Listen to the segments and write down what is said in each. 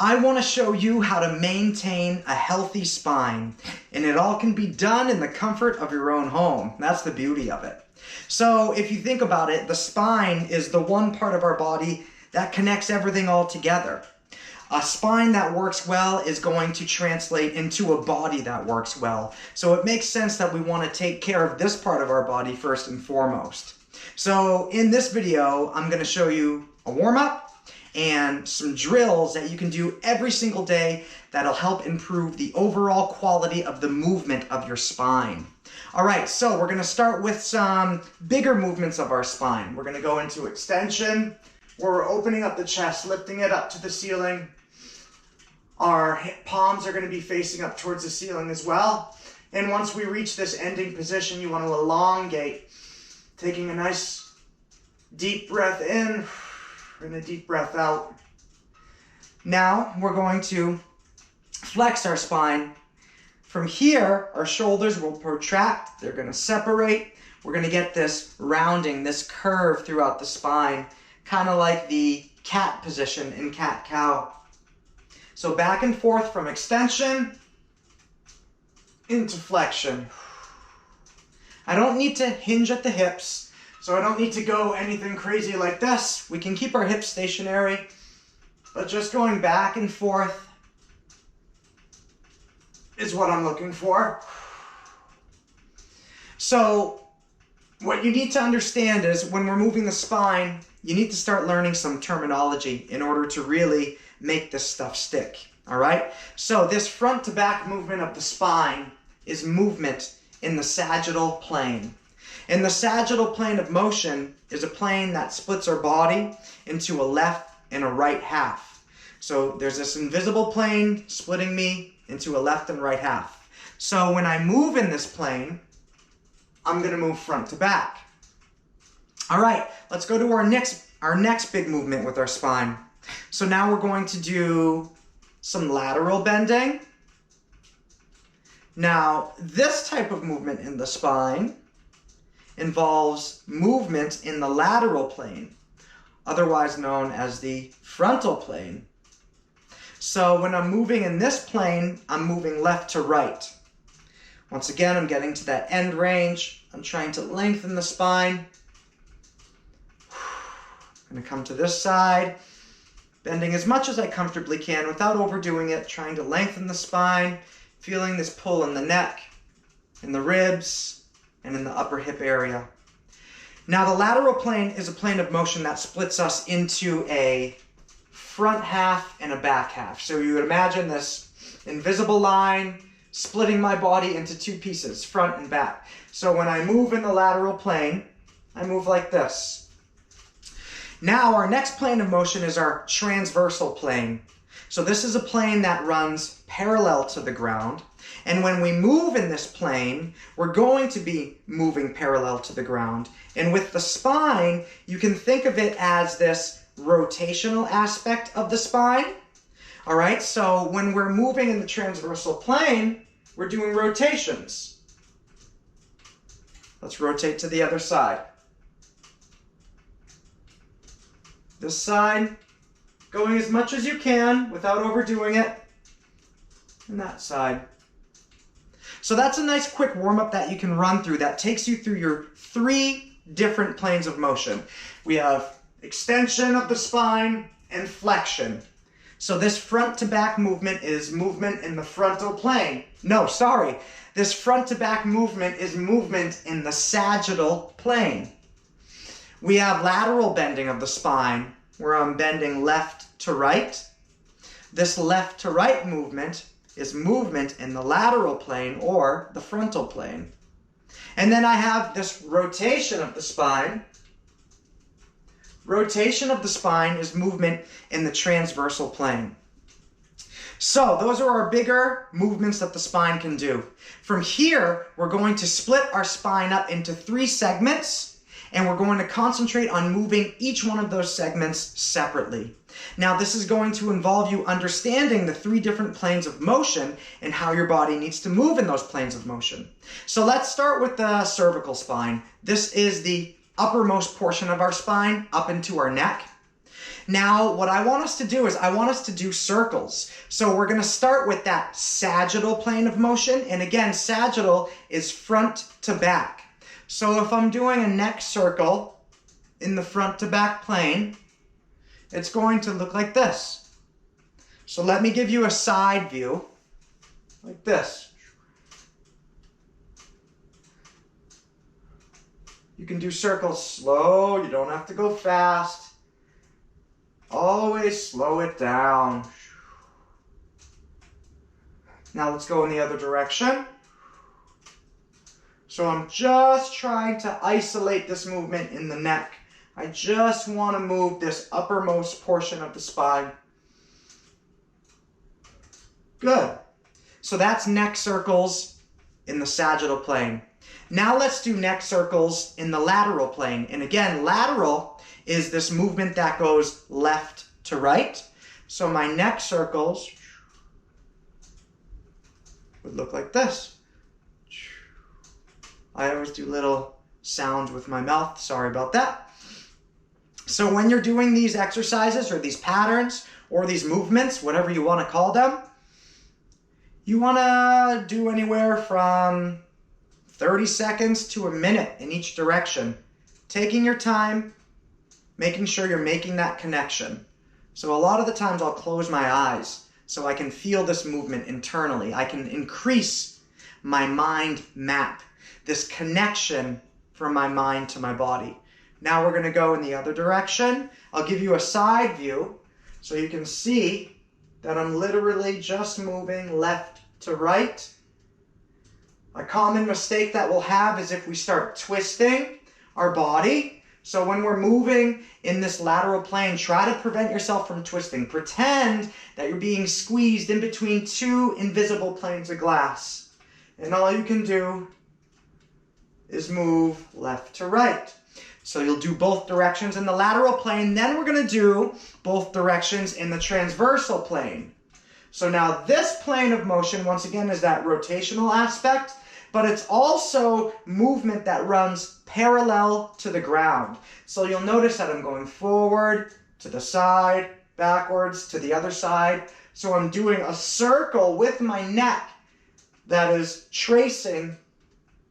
I want to show you how to maintain a healthy spine, and it all can be done in the comfort of your own home. That's the beauty of it. So if you think about it, the spine is the one part of our body that connects everything all together. A spine that works well is going to translate into a body that works well. So it makes sense that we want to take care of this part of our body first and foremost. So in this video, I'm going to show you a warm-up and some drills that you can do every single day that'll help improve the overall quality of the movement of your spine. All right, so we're going to start with some bigger movements of our spine. We're going to go into extension, where we're opening up the chest, lifting it up to the ceiling. Our palms are going to be facing up towards the ceiling as well. And once we reach this ending position, you want to elongate, taking a nice deep breath in and a deep breath out. Now we're going to flex our spine. From here, our shoulders will protract. They're going to separate. We're going to get this rounding, this curve throughout the spine, kind of like the cat position in cat-cow. So back and forth from extension into flexion. I don't need to hinge at the hips. So I don't need to go anything crazy like this. We can keep our hips stationary, but just going back and forth is what I'm looking for. So what you need to understand is when we're moving the spine, you need to start learning some terminology in order to really make this stuff stick, all right? So this front to back movement of the spine is movement in the sagittal plane. And the sagittal plane of motion is a plane that splits our body into a left and a right half. So there's this invisible plane splitting me into a left and right half. So when I move in this plane, I'm going to move front to back. All right, let's go to our next big movement with our spine. So now we're going to do some lateral bending. Now, this type of movement in the spine involves movement in the lateral plane, otherwise known as the frontal plane. So when I'm moving in this plane, I'm moving left to right. Once again, I'm getting to that end range. I'm trying to lengthen the spine. I'm going to come to this side, bending as much as I comfortably can without overdoing it, trying to lengthen the spine, feeling this pull in the neck, in the ribs, and in the upper hip area. Now the lateral plane is a plane of motion that splits us into a front half and a back half. So you would imagine this invisible line splitting my body into two pieces, front and back. So when I move in the lateral plane, I move like this. Now our next plane of motion is our transversal plane. So this is a plane that runs parallel to the ground. And when we move in this plane, we're going to be moving parallel to the ground. And with the spine, you can think of it as this rotational aspect of the spine. All right, so when we're moving in the transversal plane, we're doing rotations. Let's rotate to the other side. This side, going as much as you can without overdoing it. And that side. So that's a nice quick warm-up that you can run through that takes you through your 3 different planes of motion. We have extension of the spine and flexion. So this front to back movement is movement in the frontal plane. No, sorry. This front to back movement is movement in the sagittal plane. We have lateral bending of the spine, where I'm bending left to right. This left to right movement is movement in the lateral plane or the frontal plane. And then I have this rotation of the spine. Rotation of the spine is movement in the transversal plane. So those are our bigger movements that the spine can do. From here, we're going to split our spine up into 3 segments, and we're going to concentrate on moving each one of those segments separately. Now, this is going to involve you understanding the 3 different planes of motion and how your body needs to move in those planes of motion. So let's start with the cervical spine. This is the uppermost portion of our spine up into our neck. Now, what I want us to do is I want us to do circles. So we're going to start with that sagittal plane of motion. And again, sagittal is front to back. So if I'm doing a neck circle in the front to back plane, it's going to look like this. So let me give you a side view like this. You can do circles slow. You don't have to go fast. Always slow it down. Now let's go in the other direction. So I'm just trying to isolate this movement in the neck. I just want to move this uppermost portion of the spine. Good. So that's neck circles in the sagittal plane. Now let's do neck circles in the lateral plane. And again, lateral is this movement that goes left to right. So my neck circles would look like this. I always do little sounds with my mouth. Sorry about that. So when you're doing these exercises or these patterns or these movements, whatever you want to call them, you want to do anywhere from 30 seconds to a minute in each direction. Taking your time, making sure you're making that connection. So a lot of the times I'll close my eyes so I can feel this movement internally. I can increase my mind map, this connection from my mind to my body. Now we're going to go in the other direction. I'll give you a side view so you can see that I'm literally just moving left to right. A common mistake that we'll have is if we start twisting our body. So when we're moving in this lateral plane, try to prevent yourself from twisting. Pretend that you're being squeezed in between two invisible planes of glass. And all you can do is move left to right. So you'll do both directions in the lateral plane. Then we're going to do both directions in the transversal plane. So now this plane of motion, once again, is that rotational aspect, but it's also movement that runs parallel to the ground. So you'll notice that I'm going forward, to the side, backwards, to the other side. So I'm doing a circle with my neck that is tracing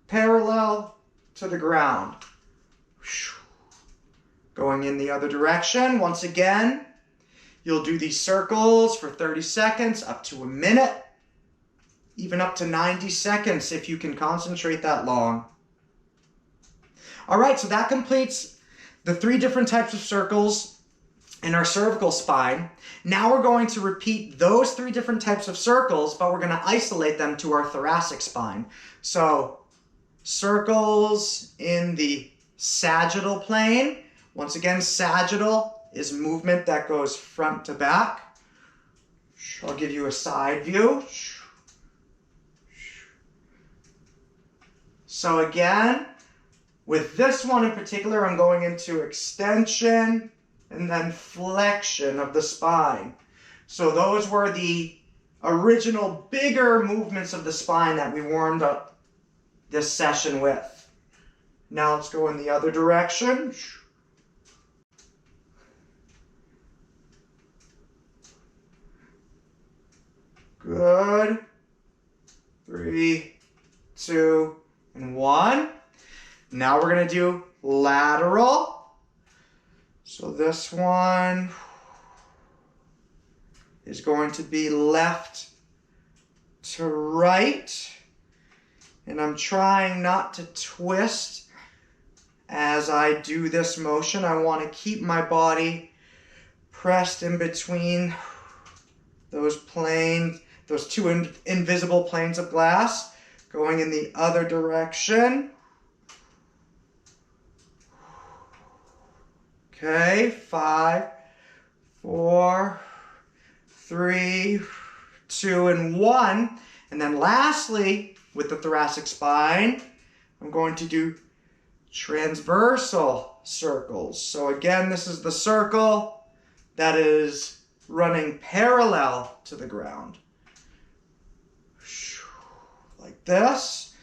parallel to the ground. Going in the other direction, once again, you'll do these circles for 30 seconds, up to a minute, even up to 90 seconds if you can concentrate that long. All right, so that completes the 3 different types of circles in our cervical spine. Now we're going to repeat those 3 different types of circles, but we're going to isolate them to our thoracic spine. So circles in the sagittal plane. Once again, sagittal is movement that goes front to back. I'll give you a side view. So again, with this one in particular, I'm going into extension and then flexion of the spine. So those were the original bigger movements of the spine that we warmed up this session with. Now let's go in the other direction. Good. 3, 2, and 1. Now we're going to do lateral. So this one is going to be left to right. And I'm trying not to twist as I do this motion. I want to keep my body pressed in between those planes, those 2 invisible planes of glass. Going in the other direction. Okay, 5, 4, 3, 2, and 1. And then lastly, with the thoracic spine, I'm going to do transversal circles. So again, this is the circle that is running parallel to the ground. Like this.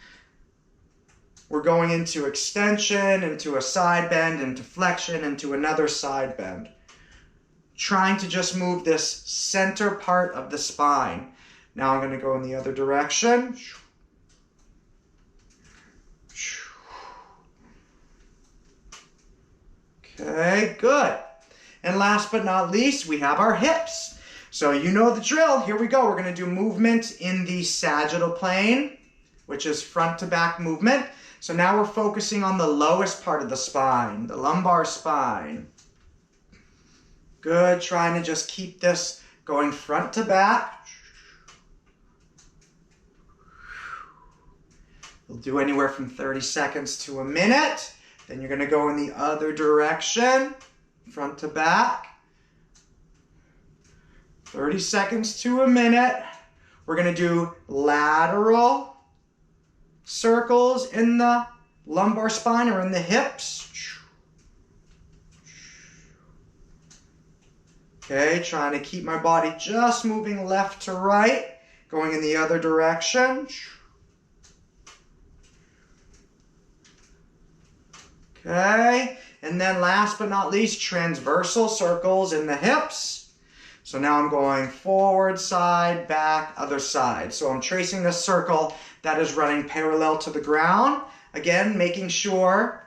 We're going into extension, into a side bend, into flexion, into another side bend. trying to just move this center part of the spine. Now I'm going to go in the other direction. Okay, good. And last but not least, we have our hips. So you know the drill. Here we go. We're going to do movement in the sagittal plane, which is front to back movement. So now we're focusing on the lowest part of the spine, the lumbar spine. Good. Trying to just keep this going front to back. We'll do anywhere from 30 seconds to a minute. Then you're going to go in the other direction, front to back. 30 seconds to a minute. We're going to do lateral circles in the lumbar spine or in the hips. Okay, trying to keep my body just moving left to right, going in the other direction. Okay, and then last but not least, transversal circles in the hips. So now I'm going forward, side, back, other side. So I'm tracing this circle that is running parallel to the ground. Again, making sure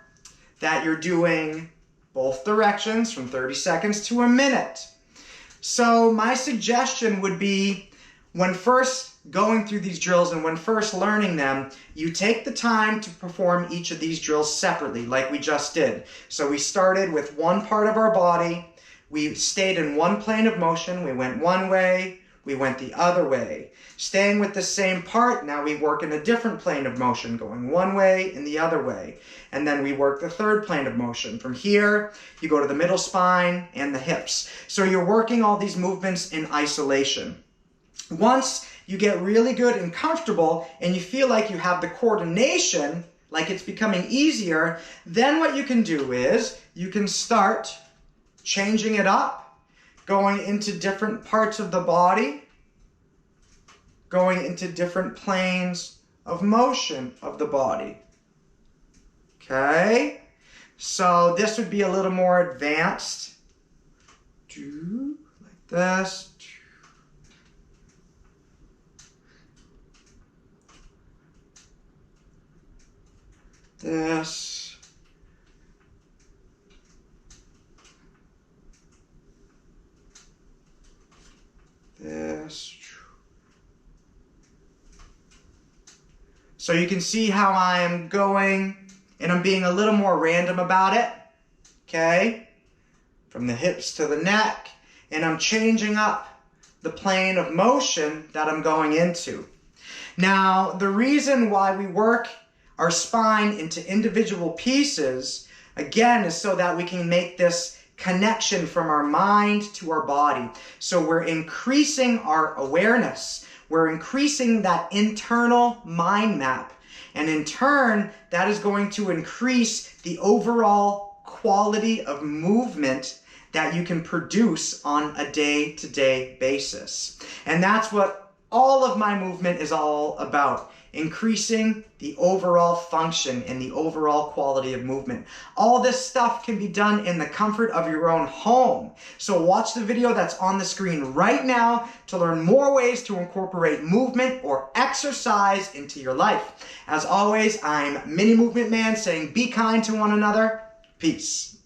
that you're doing both directions from 30 seconds to a minute. So my suggestion would be, when first going through these drills and when first learning them, you take the time to perform each of these drills separately, like we just did. So we started with one part of our body. We stayed in one plane of motion. We went one way, we went the other way. Staying with the same part, now we work in a different plane of motion, going one way and the other way. And then we work the third plane of motion. From here, you go to the middle spine and the hips. So you're working all these movements in isolation. Once you get really good and comfortable and you feel like you have the coordination, like it's becoming easier, then what you can do is you can start changing it up, going into different parts of the body, going into different planes of motion of the body. Okay? So this would be a little more advanced. Like this. This. This. So you can see how I am going and I'm being a little more random about it. Okay? From the hips to the neck. And I'm changing up the plane of motion that I'm going into. Now, the reason why we work our spine into individual pieces, again, is so that we can make this connection from our mind to our body. So we're increasing our awareness. We're increasing that internal mind map. And in turn, that is going to increase the overall quality of movement that you can produce on a day-to-day basis. And that's what all of my movement is all about. Increasing the overall function and the overall quality of movement. All this stuff can be done in the comfort of your own home. So watch the video that's on the screen right now to learn more ways to incorporate movement or exercise into your life. As always, I'm Mini Movement Man saying be kind to one another. Peace.